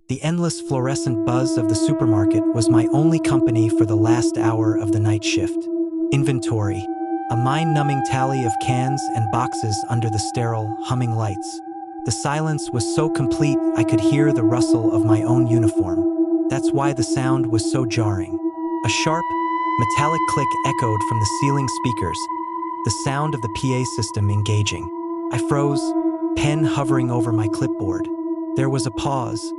The endless fluorescent buzz of the supermarket was my only company for the last hour of the night shift. Inventory, a mind-numbing tally of cans and boxes under the sterile, humming lights. The silence was so complete I could hear the rustle of my own uniform. That's why the sound was so jarring. A sharp, metallic click echoed from the ceiling speakers, the sound of the PA system engaging. I froze, pen hovering over my clipboard. There was a pause,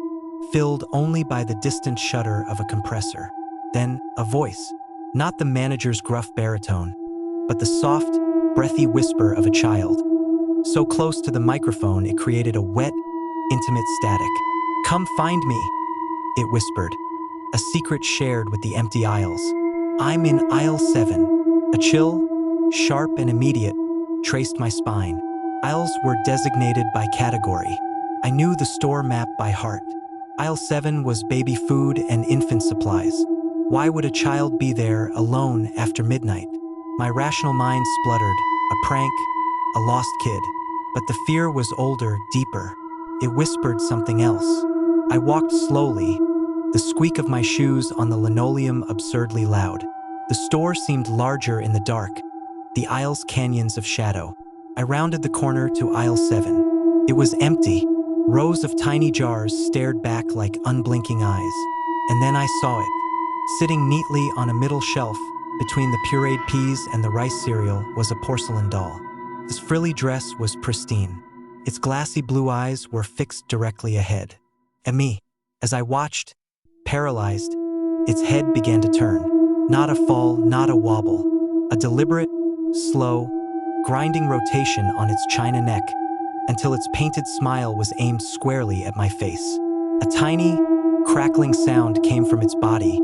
filled only by the distant shudder of a compressor. Then, a voice. Not the manager's gruff baritone, but the soft, breathy whisper of a child. So close to the microphone it created a wet, intimate static. "Come find me," it whispered, a secret shared with the empty aisles. "I'm in aisle 7. A chill, sharp and immediate, traced my spine. Aisles were designated by category. I knew the store map by heart. Aisle 7 was baby food and infant supplies. Why would a child be there alone after midnight? My rational mind spluttered, a prank, a lost kid. But the fear was older, deeper. It whispered something else. I walked slowly, the squeak of my shoes on the linoleum absurdly loud. The store seemed larger in the dark, the aisles canyons of shadow. I rounded the corner to aisle 7. It was empty. Rows of tiny jars stared back like unblinking eyes. And then I saw it. Sitting neatly on a middle shelf, between the pureed peas and the rice cereal, was a porcelain doll. Its frilly dress was pristine. Its glassy blue eyes were fixed directly ahead. At me. As I watched, paralyzed, its head began to turn. Not a fall, not a wobble. A deliberate, slow, grinding rotation on its china neck, until its painted smile was aimed squarely at my face. A tiny, crackling sound came from its body,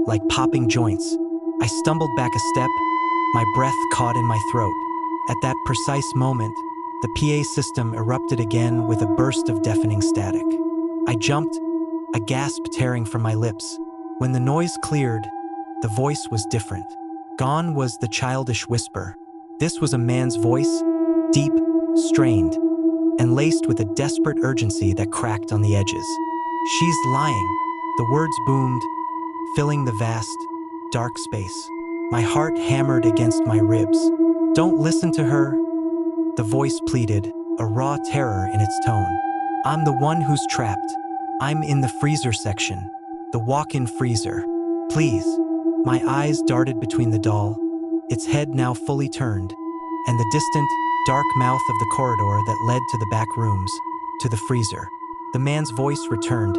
like popping joints. I stumbled back a step, my breath caught in my throat. At that precise moment, the PA system erupted again with a burst of deafening static. I jumped, a gasp tearing from my lips. When the noise cleared, the voice was different. Gone was the childish whisper. This was a man's voice, deep, strained, and laced with a desperate urgency that cracked on the edges. "She's lying," the words boomed, filling the vast, dark space. My heart hammered against my ribs. "Don't listen to her," the voice pleaded, a raw terror in its tone. "I'm the one who's trapped. I'm in the freezer section, the walk-in freezer. Please." My eyes darted between the doll, its head now fully turned, and the distant, dark mouth of the corridor that led to the back rooms, to the freezer. The man's voice returned,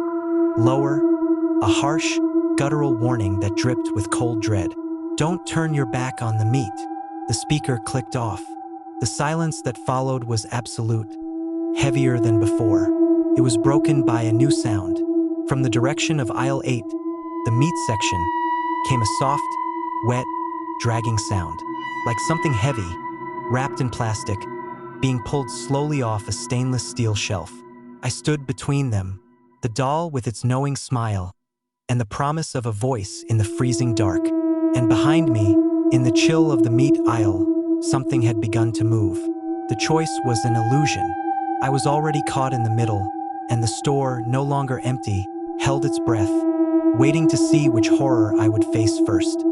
lower, a harsh, guttural warning that dripped with cold dread. "Don't turn your back on the meat." The speaker clicked off. The silence that followed was absolute, heavier than before. It was broken by a new sound. From the direction of aisle 8, the meat section, came a soft, wet, dragging sound, like something heavy, wrapped in plastic, being pulled slowly off a stainless steel shelf. I stood between them, the doll with its knowing smile, and the promise of a voice in the freezing dark. And behind me, in the chill of the meat aisle, something had begun to move. The choice was an illusion. I was already caught in the middle, and the store, no longer empty, held its breath, waiting to see which horror I would face first.